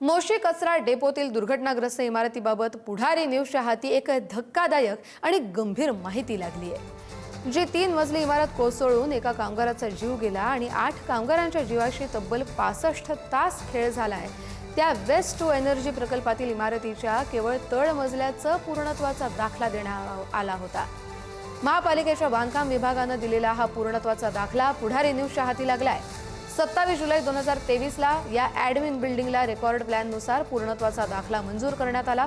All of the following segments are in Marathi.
मोशी कचरा डेपोतील दुर्घटनाग्रस्त इमारतीबाबत पुढारी न्यूजच्या हाती एक धक्कादायक आणि गंभीर माहिती लागली आहे। जी 3 मजली इमारत कोसळून एका कामगाराचा जीव गेला आणि 8 कामगारांच्या जीवाशी तब्बल 65 तास खेळ झालाय, त्या वेस्ट टू एनर्जी प्रकल्पातील इमारतीच्या केवळ तळमजल्याचं पूर्णत्वाचा दाखला देण्यात आला होता। महापालिकेच्या बांधकाम विभागाने दिलेला हा पूर्णत्वाचा दाखला पुढारी न्यूजच्या हाती लागलाय। 27 जुलै 2023 ला या ॲडमिन बिल्डिंगला रेकॉर्ड प्लॅननुसार पूर्णत्वाचा दाखला मंजूर करण्यात आला।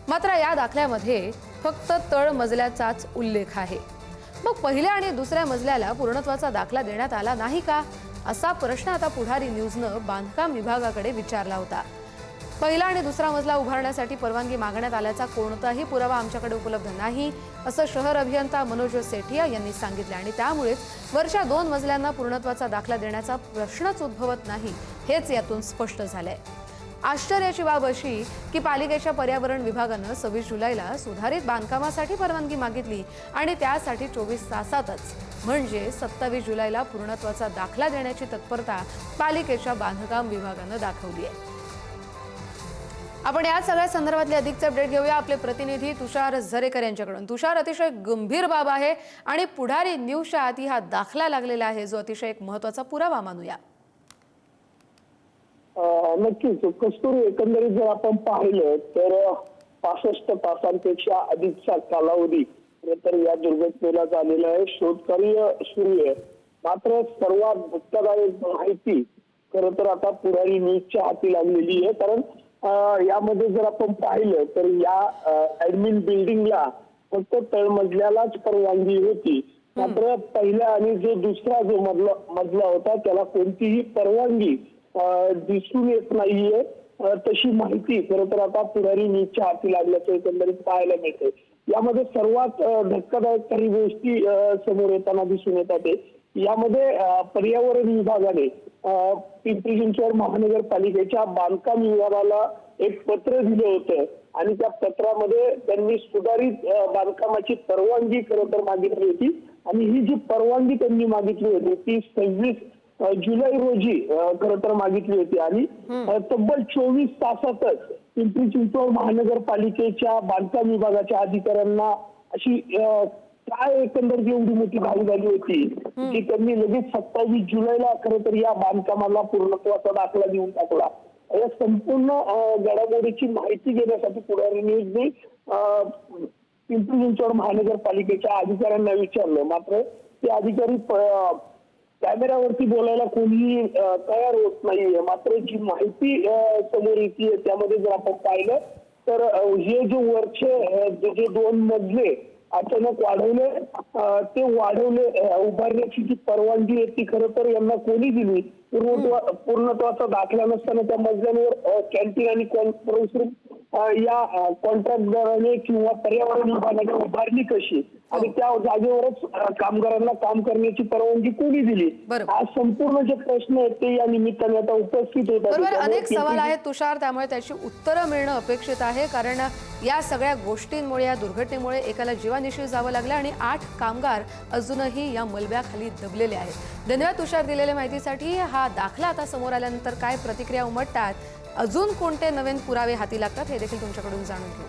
मात्र या दाखल्यामध्ये फक्त तळमजल्याचाच उल्लेख आहे। मग पहिल्या आणि दुसऱ्या मजल्याला पूर्णत्वाचा दाखला देण्यात आला नाही का, असा प्रश्न आता पुढारी न्यूजनं बांधकाम विभागाकडे विचारला होता। पहिला आणि दुसरा मजला उभारण्यासाठी परवानगी मागण्यात आल्याचा कोणताही पुरावा आमच्याकडे उपलब्ध नाही, असं शहर अभियंता मनोज सेठिया यांनी सांगितले आणि त्यामुळेच वरच्या 2 मजल्यांना पूर्णत्वाचा दाखला देण्याचा प्रश्नच उद्भवत नाही, हेच यातून स्पष्ट झालंय। आश्चर्याची बाब अशी की पालिकेच्या पर्यावरण विभागानं 26 जुलैला सुधारित बांधकामासाठी परवानगी मागितली आणि त्यासाठी 24 तासातच म्हणजे 27 जुलैला पूर्णत्वाचा दाखला देण्याची तत्परता पालिकेच्या बांधकाम विभागानं दाखवली आहे। आपण या सगळ्या संदर्भातले अधिकचे अपडेट घेऊया आपले प्रतिनिधी तुषार झरेकर यांच्याकडून। तुषार, अतिशय गंभीर बाब आहे आणि पुढारी न्यूजच्या हाती हा दाखला लागलेला आहे, जो अतिशय एक महत्त्वाचा पुरावा मानूया। नक्कीच कस्तुरी, एकंदरीत जर आपण पाहिलं तर 65 तासांपेक्षा अधिकचा कालावधी तर या दुर्घटनेला झालेला आहे। शोधकार्य सुरू आहे, मात्र सर्वात धक्कादायक माहिती खरं तर आता पुढारी न्यूजच्या हाती लागलेली आहे। कारण यामध्ये जर आपण पाहिलं तर या ॲडमिन बिल्डिंगला फक्त तळमजल्यालाच परवानगी होती, मात्र पहिला आणि जो दुसरा जो मजला होता त्याला कोणतीही परवानगी दिसून येत नाहीये, तशी माहिती खरं तर आता पुढारी न्यूजच्या हाती लागल्याचं एकंदरीत पाहायला मिळते। यामध्ये सर्वात धक्कादायक काही गोष्टी समोर येताना दिसून येतात। यामध्ये पर्यावरण विभागाने पिंपरी चिंचवड महानगरपालिकेच्या बांधकाम विभागाला एक पत्र दिलं होतं आणि त्या पत्रामध्ये त्यांनी सुधारित बांधकामाची परवानगी खरं तर मागितली होती आणि ही जी परवानगी त्यांनी मागितली होती ती 26 जुलै रोजी खरं तर मागितली होती आणि तब्बल 24 तासातच पिंपरी चिंचवड महानगरपालिकेच्या बांधकाम विभागाच्या अधिकाऱ्यांना अशी काय एकंदरीत एवढी मोठी घाई झाली होती की त्यांनी लगेच 27 जुलैला खरं तर या बांधकामाला पूर्णत्वाचा दाखला देऊन टाकला। या संपूर्ण घडामोडीची माहिती घेण्यासाठी पुढारी न्यूजने पिंपरी चिंचवड महानगरपालिकेच्या अधिकाऱ्यांना विचारलं, मात्र ते अधिकारी कॅमेऱ्यावरती बोलायला कोणीही तयार होत नाहीये। मात्र जी माहिती समोर येते त्यामध्ये जर आपण पाहिलं तर हे जे वरचे जे 2 मजले अचानक वाढवले, ते वाढवले उभारण्याची जी परवानगी आहे ती खरं तर यांना कोणी दिली, पूर्णत्वाचा दाखला नसताना त्या मजल्यांवर कॅन्टीन आणि कॉन्फरन्स रूम या कॉन्ट्रॅक्टदाराने किंवा पर्यावरण विभागाने उभारली कशी आणि त्या जागेवरच कामगारांना काम करण्याची परवानगी कोणी दिली, हा संपूर्ण जे प्रश्न आहेत ते या निमित्ताने आता उपस्थित होतात। बरोबर, अनेक सवाल आहेत तुषार, त्यामुळे त्याची उत्तरं मिळणं अपेक्षित आहे। कारण या सगळ्या गोष्टींमुळे, या दुर्घटनेमुळे एकाला जीवानिशी जावं लागलं आणि 8 कामगार अजूनही या मलब्याखाली दबलेले आहेत। धन्यवाद तुषार दिलेल्या माहितीसाठी। हा दाखला आता समोर आल्यानंतर काय प्रतिक्रिया उमटतात, अजून कोणते नवीन पुरावे हाती लागतात, हे देखील तुमच्याकडून जाणून घेऊ।